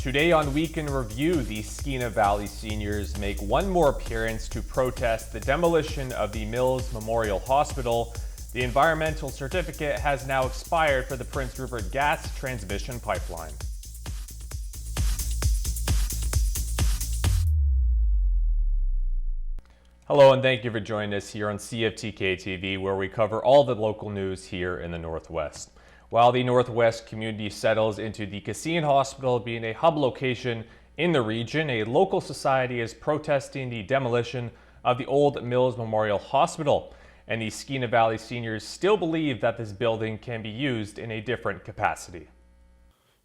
Today on Week in Review, the Skeena Valley seniors make one more appearance to protest the demolition of the Mills Memorial Hospital. The environmental certificate has now expired for the Prince Rupert gas transmission pipeline. Hello and thank you for joining us here on CFTK-TV, where we cover all the local news here in the Northwest. While the Northwest community settles into the Cassian Hospital being a hub location in the region, a local society is protesting the demolition of the old Mills Memorial Hospital. And the Skeena Valley seniors still believe that this building can be used in a different capacity.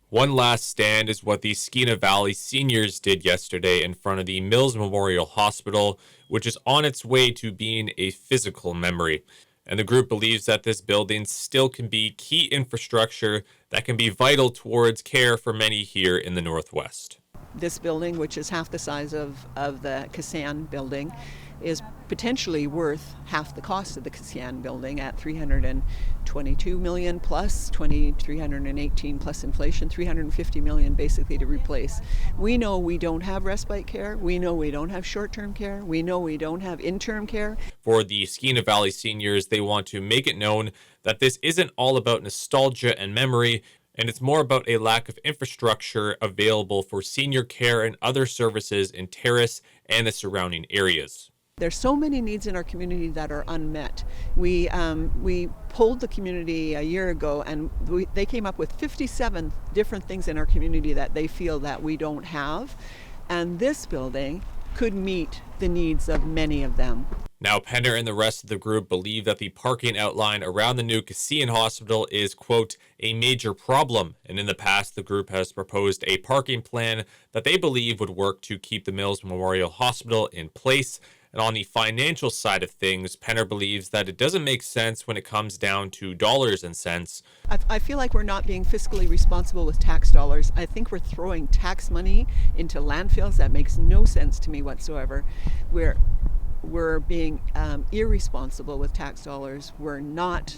One last stand is what the Skeena Valley seniors did yesterday in front of the Mills Memorial Hospital, which is on its way to being a physical memory. And the group believes that this building still can be key infrastructure that can be vital towards care for many here in the Northwest. This building, which is half the size of the Cassian building, is potentially worth half the cost of the Cassian building at $322 million plus 318 plus inflation, $350 million basically to replace. We know we don't have respite care. We know we don't have short-term care. We know we don't have interim care. For the Skeena Valley seniors, they want to make it known that this isn't all about nostalgia and memory, and it's more about a lack of infrastructure available for senior care and other services in Terrace and the surrounding areas. There's so many needs in our community that are unmet. We polled the community a year ago, and they came up with 57 different things in our community that they feel that we don't have, and this building could meet the needs of many of them. Now, Penner and the rest of the group believe that the parking outline around the new Cassian Hospital is, quote, a major problem. And in the past, the group has proposed a parking plan that they believe would work to keep the Mills Memorial Hospital in place. And on the financial side of things, Penner believes that it doesn't make sense when it comes down to dollars and cents. I feel like we're not being fiscally responsible with tax dollars. I think we're throwing tax money into landfills. That makes no sense to me whatsoever. We're being irresponsible with tax dollars. We're not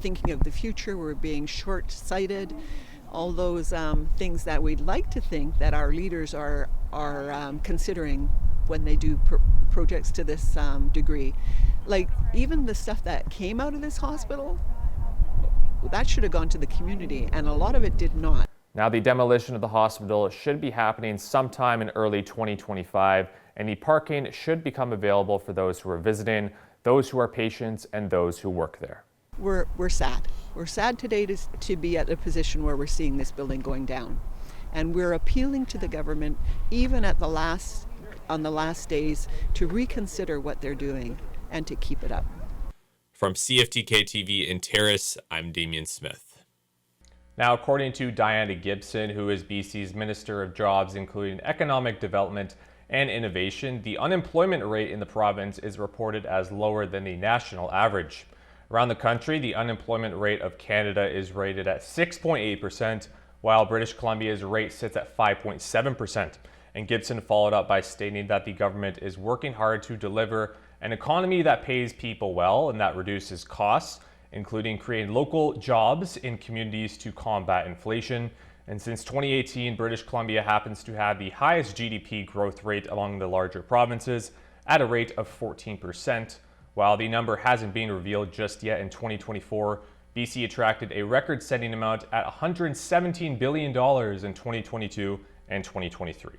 thinking of the future. We're being short-sighted. All those things that we'd like to think that our leaders are considering when they do projects to this degree. Like even the stuff that came out of this hospital, that should have gone to the community, and a lot of it did not. Now, the demolition of the hospital should be happening sometime in early 2025, and the parking should become available for those who are visiting, those who are patients, and those who work there. We're sad. We're sad today to be at a position where we're seeing this building going down. And we're appealing to the government, even on the last days, to reconsider what they're doing and to keep it up. From CFTK-TV in Terrace, I'm Damian Smith. Now, according to Diana Gibson, who is BC's Minister of Jobs, including Economic Development and Innovation, the unemployment rate in the province is reported as lower than the national average. Around the country, the unemployment rate of Canada is rated at 6.8%, while British Columbia's rate sits at 5.7%. And Gibson followed up by stating that the government is working hard to deliver an economy that pays people well and that reduces costs, including creating local jobs in communities to combat inflation. And since 2018, British Columbia happens to have the highest GDP growth rate among the larger provinces at a rate of 14%. While the number hasn't been revealed just yet, in 2024, BC attracted a record-setting amount at $117 billion in 2022 and 2023.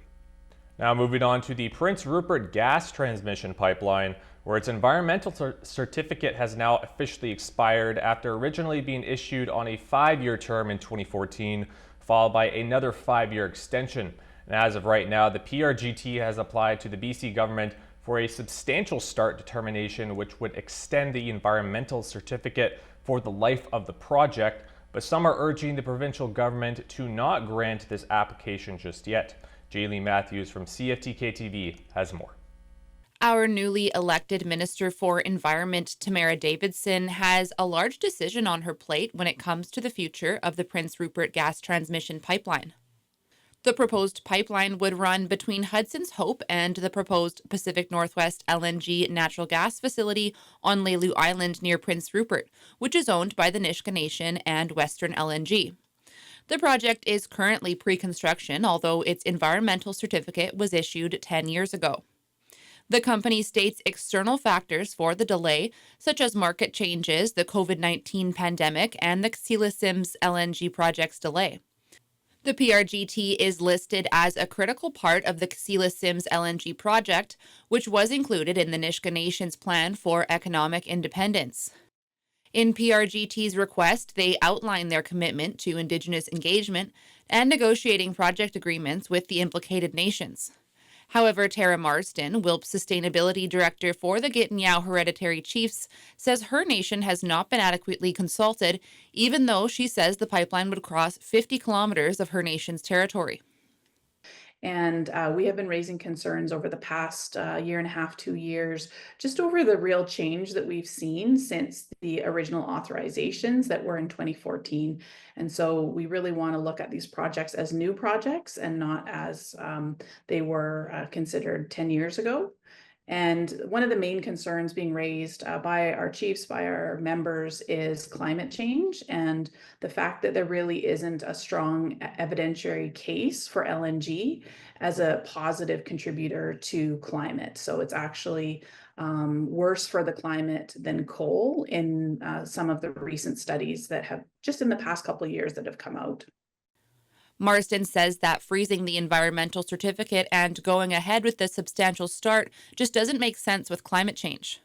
Now moving on to the Prince Rupert gas transmission pipeline, where its environmental certificate has now officially expired after originally being issued on a 5-year term in 2014, followed by another 5-year extension. And as of right now, the PRGT has applied to the BC government for a substantial start determination, which would extend the environmental certificate for the life of the project, but some are urging the provincial government to not grant this application just yet. Jayleen Matthews from CFTK-TV has more. Our newly elected Minister for Environment, Tamara Davidson, has a large decision on her plate when it comes to the future of the Prince Rupert gas transmission pipeline. The proposed pipeline would run between Hudson's Hope and the proposed Pacific Northwest LNG natural gas facility on Lelu Island near Prince Rupert, which is owned by the Nisga'a Nation and Western LNG. The project is currently pre-construction, although its environmental certificate was issued 10 years ago. The company states external factors for the delay, such as market changes, the COVID-19 pandemic, and the Ksila Sims LNG project's delay. The PRGT is listed as a critical part of the Ksila Sims LNG project, which was included in the Nisga'a Nation's plan for economic independence. In PRGT's request, they outline their commitment to Indigenous engagement and negotiating project agreements with the implicated nations. However, Tara Marsden, WILP's Sustainability Director for the Gittinyao Hereditary Chiefs, says her nation has not been adequately consulted, even though she says the pipeline would cross 50 kilometers of her nation's territory. And we have been raising concerns over the past year and a half, 2 years, just over the real change that we've seen since the original authorizations that were in 2014. And so we really want to look at these projects as new projects and not as they were considered 10 years ago. And one of the main concerns being raised by our chiefs, by our members, is climate change and the fact that there really isn't a strong evidentiary case for LNG as a positive contributor to climate. So it's actually worse for the climate than coal in some of the recent studies that have just in the past couple of years that have come out. Marsden says that freezing the environmental certificate and going ahead with the substantial start just doesn't make sense with climate change.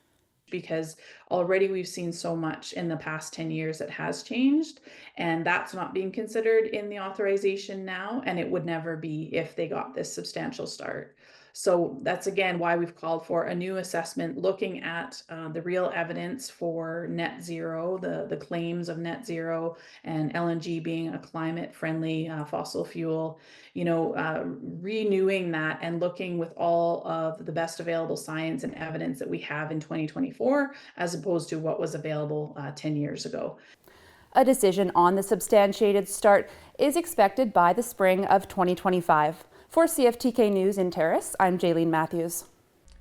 Because already we've seen so much in the past 10 years that has changed, and that's not being considered in the authorization now, and it would never be if they got this substantial start. So that's again why we've called for a new assessment looking at the real evidence for net zero, the claims of net zero and LNG being a climate friendly fossil fuel, renewing that and looking with all of the best available science and evidence that we have in 2024 as opposed to what was available 10 years ago. A decision on the substantiated start is expected by the spring of 2025. For CFTK News in Terrace, I'm Jaylene Matthews.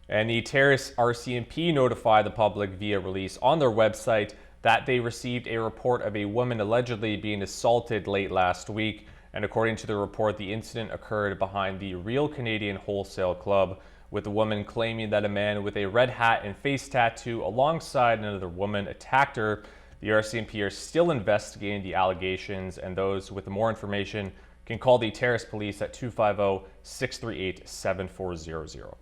And the Terrace RCMP notified the public via release on their website that they received a report of a woman allegedly being assaulted late last week. And according to the report, the incident occurred behind the Real Canadian Wholesale Club, with the woman claiming that a man with a red hat and face tattoo alongside another woman attacked her. The RCMP are still investigating the allegations, and those with more information can call the Terrace Police at 250-638-7400.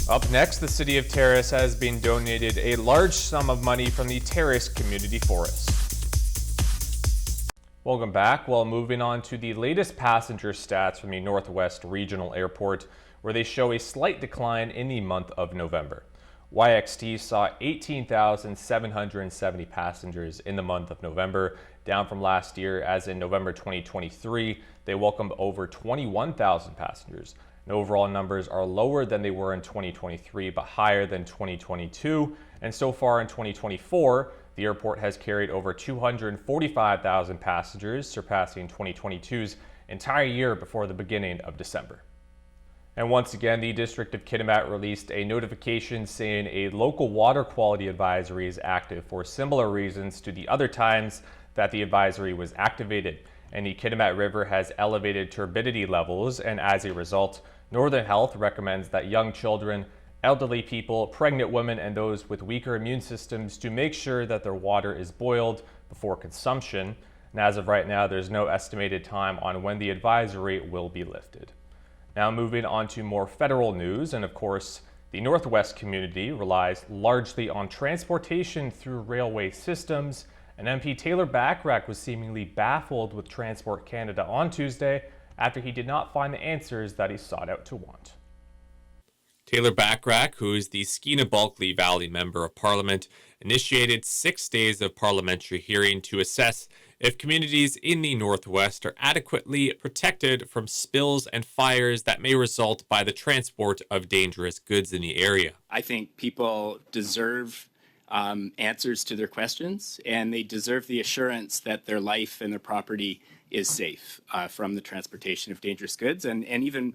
Up next, the City of Terrace has been donated a large sum of money from the Terrace Community Forest. Welcome back. Well, moving on to the latest passenger stats from the Northwest Regional Airport, where they show a slight decline in the month of November. YXT saw 18,770 passengers in the month of November, down from last year, as in November 2023, they welcomed over 21,000 passengers. And overall numbers are lower than they were in 2023, but higher than 2022. And so far in 2024, the airport has carried over 245,000 passengers, surpassing 2022's entire year before the beginning of December. And once again, the District of Kitimat released a notification saying a local water quality advisory is active for similar reasons to the other times that the advisory was activated. And the Kitimat River has elevated turbidity levels, and as a result, Northern Health recommends that young children, elderly people, pregnant women, and those with weaker immune systems to make sure that their water is boiled before consumption. And as of right now, there's no estimated time on when the advisory will be lifted. Now moving on to more federal news, and of course, the Northwest community relies largely on transportation through railway systems, and MP Taylor Bachrach was seemingly baffled with Transport Canada on Tuesday after he did not find the answers that he sought out to want. Taylor Bachrach, who is the Skeena-Bulkley Valley Member of Parliament, initiated 6 days of parliamentary hearing to assess if communities in the Northwest are adequately protected from spills and fires that may result by the transport of dangerous goods in the area. I think people deserve answers to their questions, and they deserve the assurance that their life and their property is safe from the transportation of dangerous goods, and even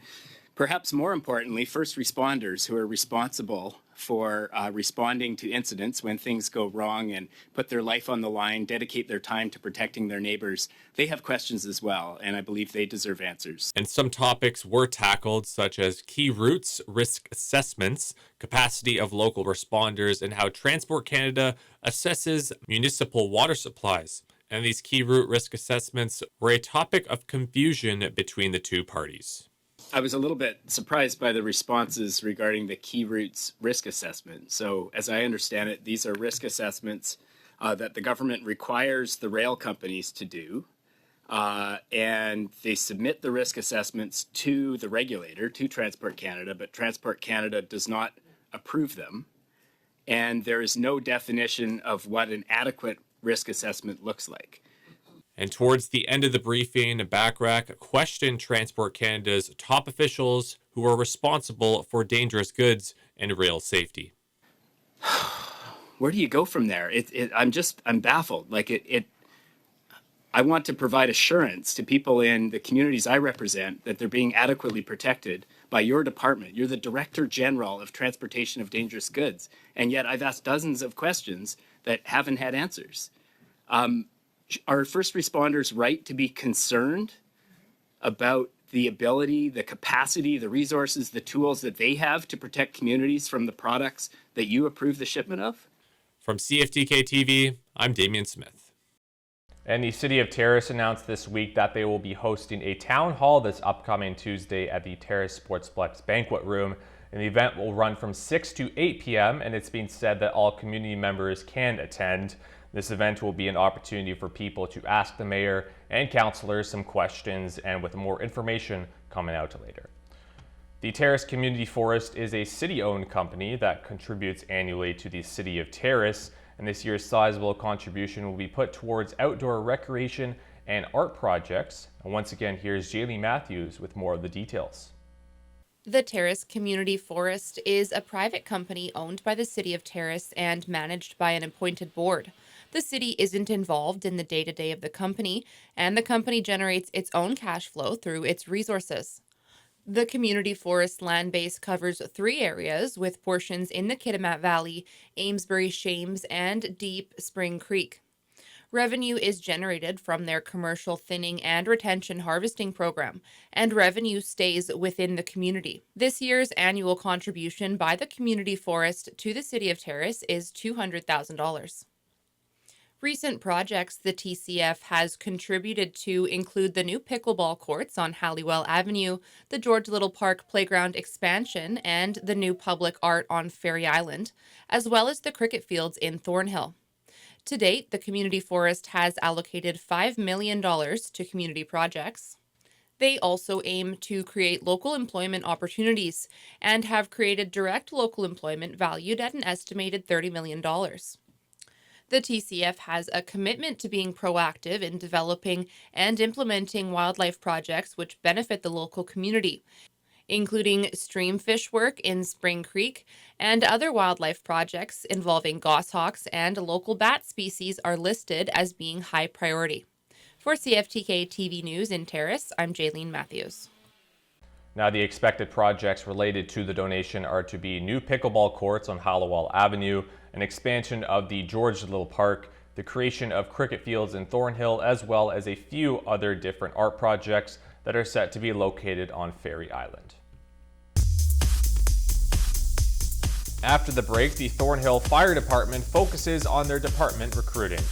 Perhaps more importantly, first responders who are responsible for responding to incidents when things go wrong and put their life on the line, dedicate their time to protecting their neighbors, they have questions as well, and I believe they deserve answers. And some topics were tackled, such as key routes, risk assessments, capacity of local responders, and how Transport Canada assesses municipal water supplies. And these key route risk assessments were a topic of confusion between the two parties. I was a little bit surprised by the responses regarding the key routes risk assessment. So as I understand it, these are risk assessments that the government requires the rail companies to do. And they submit the risk assessments to the regulator, to Transport Canada, but Transport Canada does not approve them. And there is no definition of what an adequate risk assessment looks like. And towards the end of the briefing, Backrack questioned Transport Canada's top officials who are responsible for dangerous goods and rail safety. Where do you go from there? I'm baffled. I want to provide assurance to people in the communities I represent that they're being adequately protected by your department. You're the Director General of Transportation of Dangerous Goods. And yet I've asked dozens of questions that haven't had answers. Are first responders right to be concerned about the ability, the capacity, the resources, the tools that they have to protect communities from the products that you approve the shipment of? From CFTK-TV, I'm Damian Smith. And the City of Terrace announced this week that they will be hosting a town hall this upcoming Tuesday at the Terrace Sportsplex Banquet Room. And the event will run from 6 to 8 p.m. and it's being said that all community members can attend. This event will be an opportunity for people to ask the mayor and councillors some questions, and with more information coming out later. The Terrace Community Forest is a city-owned company that contributes annually to the City of Terrace, and this year's sizable contribution will be put towards outdoor recreation and art projects. And once again, here's Jaylee Matthews with more of the details. The Terrace Community Forest is a private company owned by the City of Terrace and managed by an appointed board. The city isn't involved in the day-to-day of the company, and the company generates its own cash flow through its resources. The community forest land base covers 3 areas, with portions in the Kitimat Valley, Amesbury, Shames, and Deep Spring Creek. Revenue is generated from their commercial thinning and retention harvesting program, and revenue stays within the community. This year's annual contribution by the community forest to the City of Terrace is $200,000. Recent projects the TCF has contributed to include the new pickleball courts on Halliwell Avenue, the George Little Park playground expansion, and the new public art on Ferry Island, as well as the cricket fields in Thornhill. To date, the community forest has allocated $5 million to community projects. They also aim to create local employment opportunities and have created direct local employment valued at an estimated $30 million. The TCF has a commitment to being proactive in developing and implementing wildlife projects which benefit the local community, including streamfish work in Spring Creek, and other wildlife projects involving goshawks and local bat species are listed as being high priority. For CFTK-TV News in Terrace, I'm Jayleen Matthews. Now, the expected projects related to the donation are to be new pickleball courts on Halliwell Avenue, an expansion of the George Little Park, the creation of cricket fields in Thornhill, as well as a few other different art projects that are set to be located on Ferry Island. After the break, the Thornhill Fire Department focuses on their department recruiting.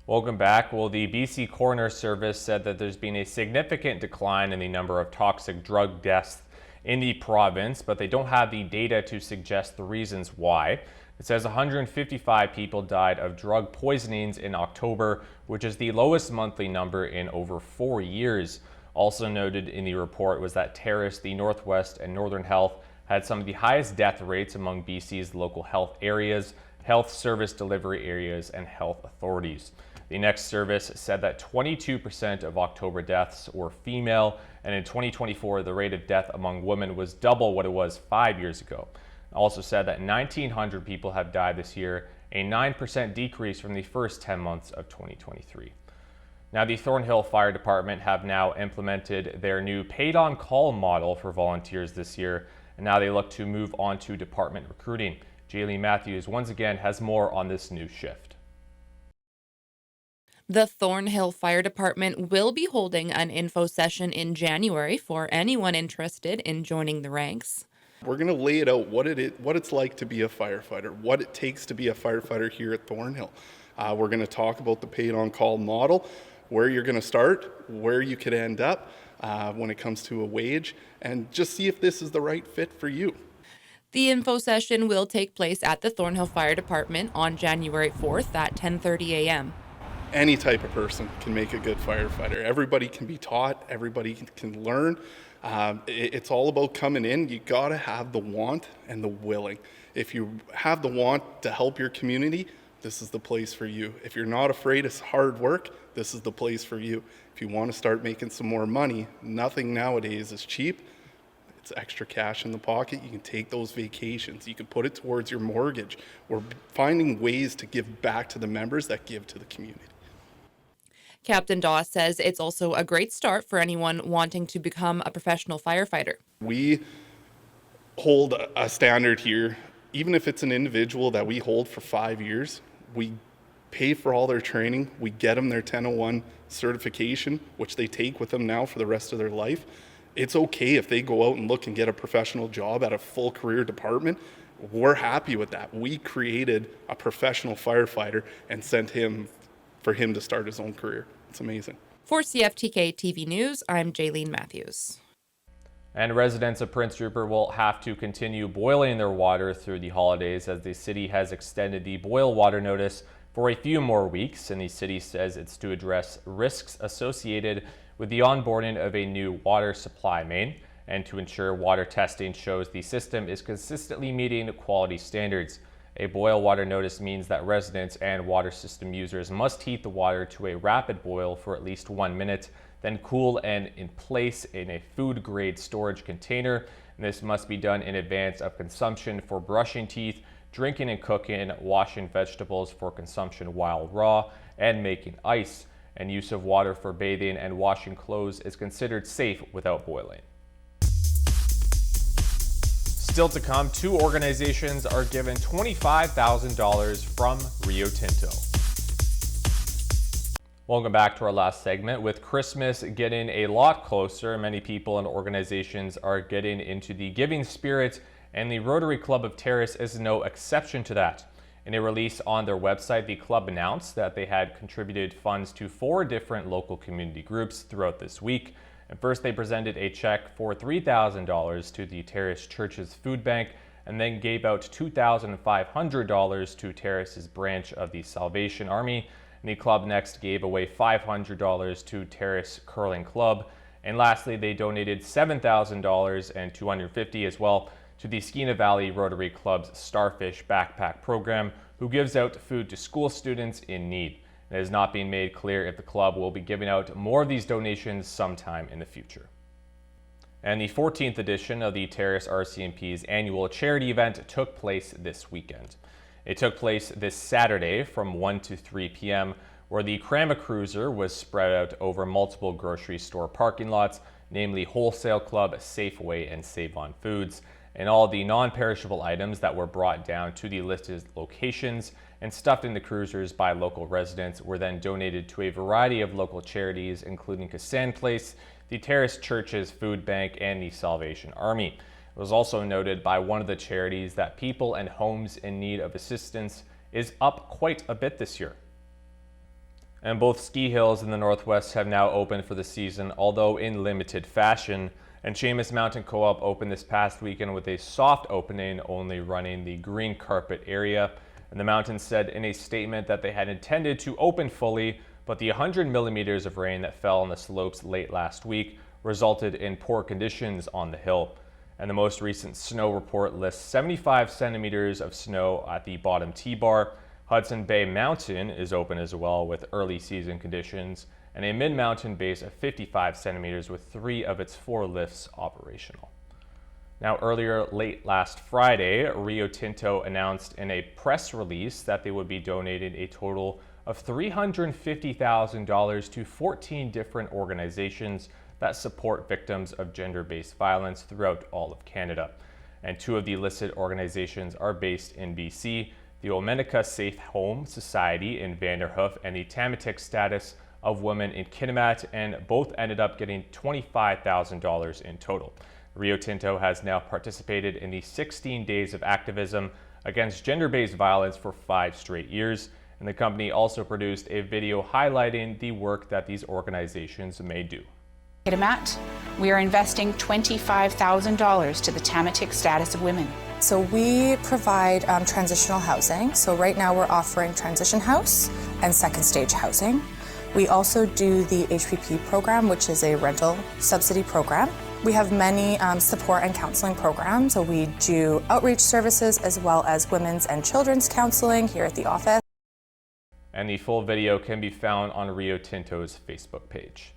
Welcome back. Well, the BC Coroner Service said that there's been a significant decline in the number of toxic drug deaths in the province, but they don't have the data to suggest the reasons why. It says 155 people died of drug poisonings in October, which is the lowest monthly number in over 4 years. Also noted in the report was that Terrace, the Northwest, and Northern Health had some of the highest death rates among BC's local health areas, health service delivery areas, and health authorities. The next service said that 22% of October deaths were female, and in 2024, the rate of death among women was double what it was 5 years ago. It also said that 1,900 people have died this year, a 9% decrease from the first 10 months of 2023. Now, the Thornhill Fire Department have now implemented their new paid-on-call model for volunteers this year, and now they look to move on to department recruiting. Jaylene Matthews once again has more on this new shift. The Thornhill Fire Department will be holding an info session in January for anyone interested in joining the ranks. We're going to lay it out what it's like to be a firefighter, what it takes to be a firefighter here at Thornhill. We're going to talk about the paid-on-call model, where you're going to start, where you could end up when it comes to a wage, and just see if this is the right fit for you. The info session will take place at the Thornhill Fire Department on January 4th at 10:30 a.m. Any type of person can make a good firefighter. Everybody can be taught, everybody can learn. It's all about coming in. You got to have the want and the willing. If you have the want to help your community, this is the place for you. If you're not afraid of hard work, this is the place for you. If you want to start making some more money, nothing nowadays is cheap. It's extra cash in the pocket. You can take those vacations. You can put it towards your mortgage. We're finding ways to give back to the members that give to the community. Captain Doss says it's also a great start for anyone wanting to become a professional firefighter. We hold a standard here. Even if it's an individual that we hold for 5 years, we pay for all their training. We get them their 1001 certification, which they take with them now for the rest of their life. It's okay if they go out and look and get a professional job at a full career department. We're happy with that. We created a professional firefighter and sent him for him to start his own career. It's amazing. For CFTK-TV News, I'm Jaylene Matthews. And residents of Prince Rupert will have to continue boiling their water through the holidays as the city has extended the boil water notice for a few more weeks, and the city says it's to address risks associated with the onboarding of a new water supply main and to ensure water testing shows the system is consistently meeting quality standards. A boil water notice means that residents and water system users must heat the water to a rapid boil for at least 1 minute, then cool and in place in a food-grade storage container. And this must be done in advance of consumption for brushing teeth, drinking and cooking, washing vegetables for consumption while raw, and making ice. And use of water for bathing and washing clothes is considered safe without boiling. Still to come, 2 organizations are given $25,000 from Rio Tinto. Welcome back to our last segment. With Christmas getting a lot closer, many people and organizations are getting into the giving spirit, and the Rotary Club of Terrace is no exception to that. In a release on their website, the club announced that they had contributed funds to 4 different local community groups throughout this week. And first, they presented a check for $3,000 to the Terrace Church's food bank, and then gave out $2,500 to Terrace's branch of the Salvation Army. And the club next gave away $500 to Terrace Curling Club. And lastly, they donated $7,000 and $250 as well to the Skeena Valley Rotary Club's Starfish Backpack program, who gives out food to school students in need. It has not been made clear if the club will be giving out more of these donations sometime in the future. And the 14th edition of the Terrace RCMP's annual charity event took place this weekend. It took place this Saturday from 1 to 3 p.m., where the Crama Cruiser was spread out over multiple grocery store parking lots, namely Wholesale Club, Safeway, and Save On Foods. And all the non-perishable items that were brought down to the listed locations and stuffed in the cruisers by local residents were then donated to a variety of local charities, including Cassan Place, the Terrace Church's Food Bank, and the Salvation Army. It was also noted by one of the charities that people and homes in need of assistance is up quite a bit this year. And both ski hills in the Northwest have now opened for the season, although in limited fashion. And Seamus Mountain Co-op opened this past weekend with a soft opening, only running the green carpet area. And the mountain said in a statement that they had intended to open fully, but the 100 millimeters of rain that fell on the slopes late last week resulted in poor conditions on the hill. And the most recent snow report lists 75 centimeters of snow at the bottom T-bar. Hudson Bay Mountain is open as well with early season conditions, and a mid-mountain base of 55 centimeters with 3 of its 4 lifts operational. Now, earlier late last Friday, Rio Tinto announced in a press release that they would be donating a total of of $350,000 to 14 different organizations that support victims of gender-based violence throughout all of Canada. And two of the listed organizations are based in BC, the Omenaka Safe Home Society in Vanderhoof and the Tamatik Status of Women in Kitimat, and both ended up getting $25,000 in total. Rio Tinto has now participated in the 16 days of activism against gender-based violence for 5 straight years, and the company also produced a video highlighting the work that these organizations may do. Kitimat, we are investing $25,000 to the Tamatik Status of Women. So we provide transitional housing. So right now we're offering transition house and second stage housing. We also do the HPP program, which is a rental subsidy program. We have many support and counseling programs. So we do outreach services as well as women's and children's counseling here at the office. And the full video can be found on Rio Tinto's Facebook page.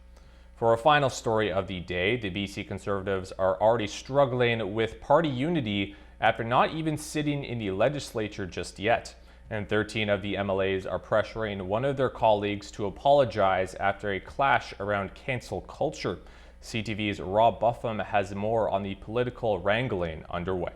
For our final story of the day, the BC Conservatives are already struggling with party unity after not even sitting in the legislature just yet. And 13 of the MLAs are pressuring one of their colleagues to apologize after a clash around cancel culture. CTV's Rob Buffum has more on the political wrangling underway.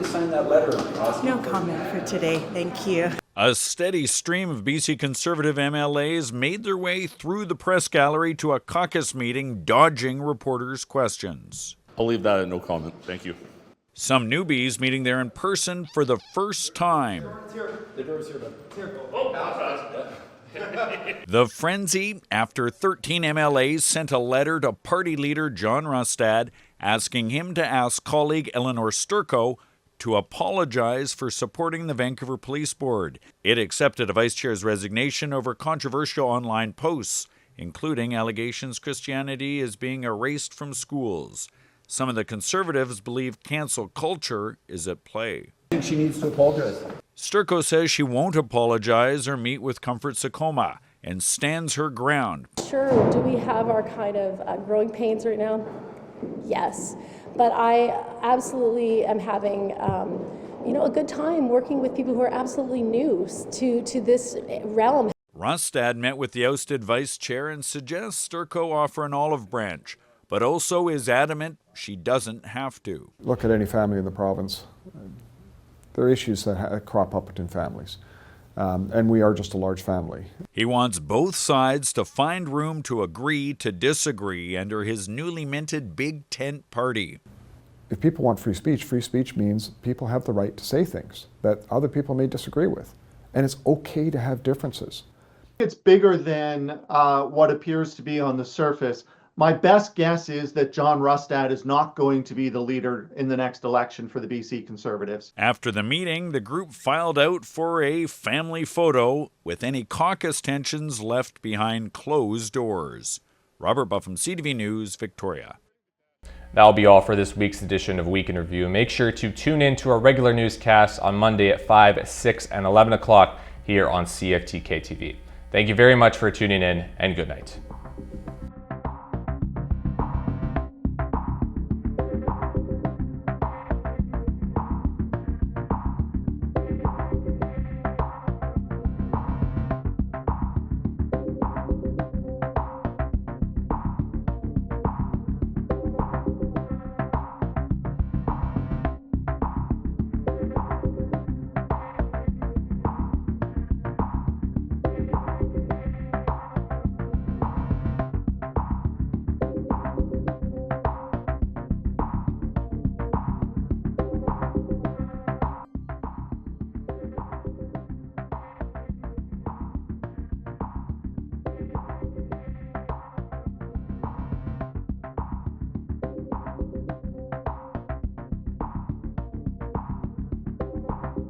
Sign that letter. No comment for today, thank you. A steady stream of BC Conservative MLAs made their way through the press gallery to a caucus meeting, dodging reporters' questions. I'll leave that at no comment. Thank you. Some newbies meeting there in person for the first time. The frenzy after 13 MLAs sent a letter to party leader John Rustad asking him to ask colleague Eleanor Sturco to apologize for supporting the Vancouver Police Board. It accepted a vice chair's resignation over controversial online posts, including allegations Christianity is being erased from schools. Some of the Conservatives believe cancel culture is at play. I think she needs to apologize. Sturco says she won't apologize or meet with Comfort Sakoma and stands her ground. Sure, do we have our kind of growing pains right now? Yes. But I absolutely am having, a good time working with people who are absolutely new to this realm. Rustad met with the ousted vice chair and suggests Sturco offer an olive branch, but also is adamant she doesn't have to. Look at any family in the province. There are issues that crop up within families, and we are just a large family. He wants both sides to find room to agree to disagree under his newly minted Big Tent Party. If people want free speech means people have the right to say things that other people may disagree with, and it's okay to have differences. It's bigger than what appears to be on the surface. My best guess is that John Rustad is not going to be the leader in the next election for the BC Conservatives. After the meeting, the group filed out for a family photo with any caucus tensions left behind closed doors. Robert Buffum, CTV News, Victoria. That'll be all for this week's edition of Week in Review. Make sure to tune in to our regular newscasts on Monday at 5, 6, and 11 o'clock here on CFTK-TV. Thank you very much for tuning in, and good night.